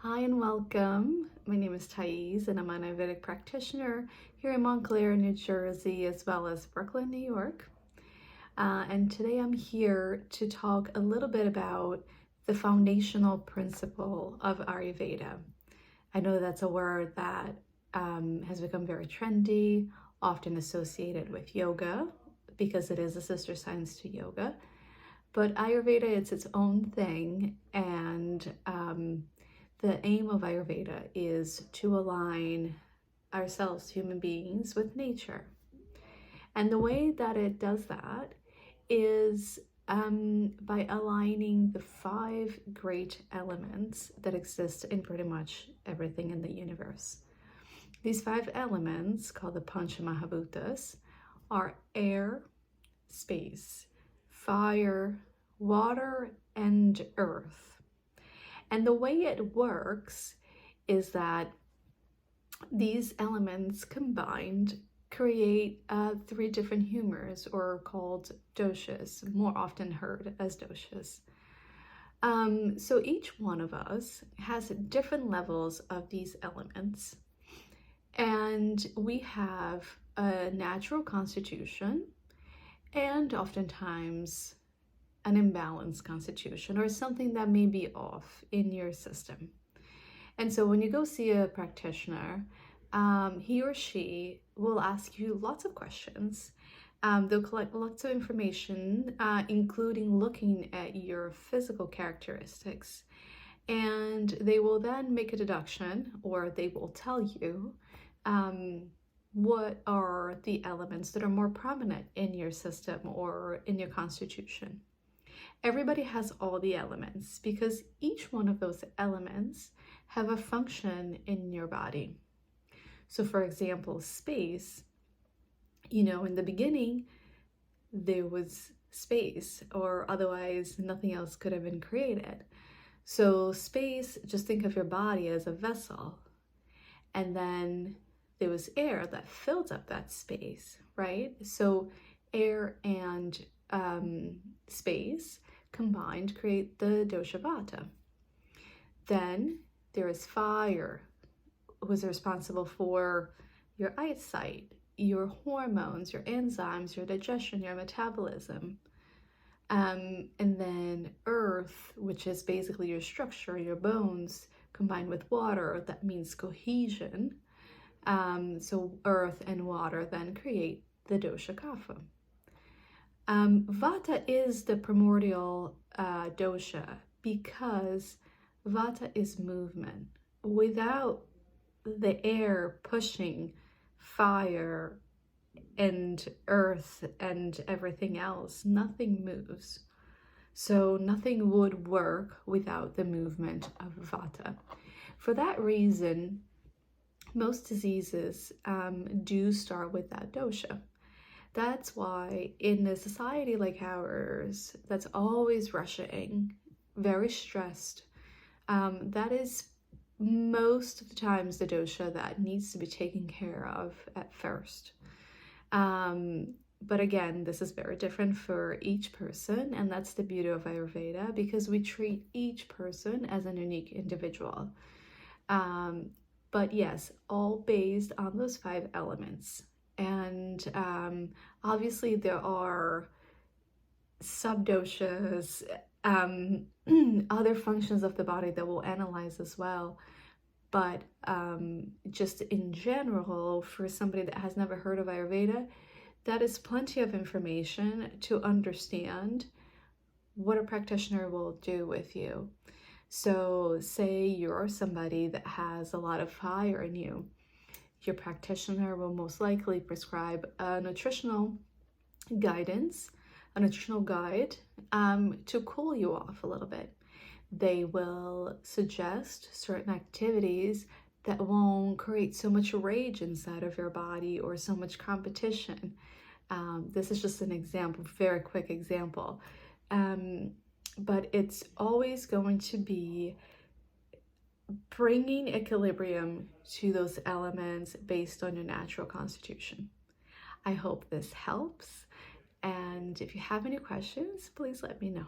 Hi and welcome. My name is Thais and I'm an Ayurvedic practitioner here in Montclair, New Jersey, as well as Brooklyn, New York. And today I'm here to talk a little bit about the foundational principle of Ayurveda. I know that's a word that has become very trendy, often associated with yoga because it is a sister science to yoga. But Ayurveda, it's its own thing, and the aim of Ayurveda is to align ourselves, human beings, with nature. And the way that it does that is by aligning the 5 great elements that exist in pretty much everything in the universe. These 5 elements, called the panchamahabutas, are air, space, fire, water, and earth. And the way it works is that these elements combined create 3 different humors, or called doshas, more often heard as doshas. So each one of us has different levels of these elements, and we have a natural constitution and oftentimes an imbalanced constitution, or something that may be off in your system. And so when you go see a practitioner, he or she will ask you lots of questions. They'll collect lots of information, including looking at your physical characteristics. And they will then make a deduction, or they will tell you what are the elements that are more prominent in your system or in your constitution. Everybody has all the elements because each one of those elements have a function in your body. So for example, space, in the beginning, there was space, or otherwise nothing else could have been created. So space, just think of your body as a vessel. And then there was air that filled up that space, right? So air and space combined create the dosha vata. Then there is fire, who's responsible for your eyesight, your hormones, your enzymes, your digestion, your metabolism. And then earth, which is basically your structure, your bones, combined with water, that means cohesion. So earth and water then create the dosha kapha. Vata is the primordial dosha because vata is movement. Without the air pushing fire and earth and everything else, nothing moves. So nothing would work without the movement of vata. For that reason, most diseases do start with that dosha. That's why in a society like ours, that's always rushing, very stressed, that is most of the times the dosha that needs to be taken care of at first. But again, this is very different for each person, and that's the beauty of Ayurveda, because we treat each person as an unique individual. But yes, all based on those 5 elements. And obviously there are subdoshas, other functions of the body that we'll analyze as well. But just in general, for somebody that has never heard of Ayurveda, that is plenty of information to understand what a practitioner will do with you. So say you're somebody that has a lot of fire in you, your practitioner will most likely prescribe a nutritional guidance, a nutritional guide to cool you off a little bit. They will suggest certain activities that won't create so much rage inside of your body or so much competition. This is just an example, very quick example. But it's always going to be bringing equilibrium to those elements based on your natural constitution. I hope this helps, and if you have any questions, please let me know.